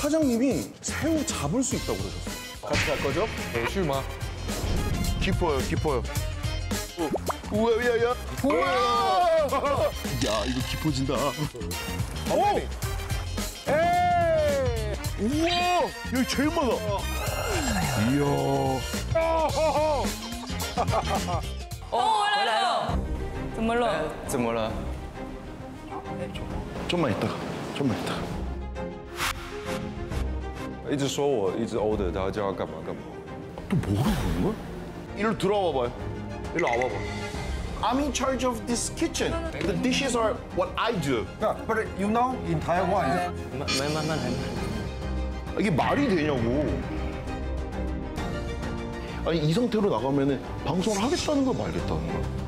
사장님이 새우 잡을 수 있다고 그러셨어요. 같이 갈 거죠? 去吗？ 깊어요, 깊어요. 우와, 야, 야. 우와! 야, 이거 깊어진다. 오! 에이! 우와! 여기 제일 많아. 이야. 回来了，怎么了？怎么了？ 좀만 있다가, 좀만 있다가. 一直说我一直 order，他叫他干嘛干嘛。 또 뭐라고 그러는 거야? 이리로 들어와 봐봐요. 이리로 와봐봐. I'm in charge of this kitchen. The dishes are what I do. But you know, in Taiwan, 慢慢来。 이게 말이 되냐고. 아니 이 상태로 나가면은 방송을 하겠다는 걸 말겠다는 거야.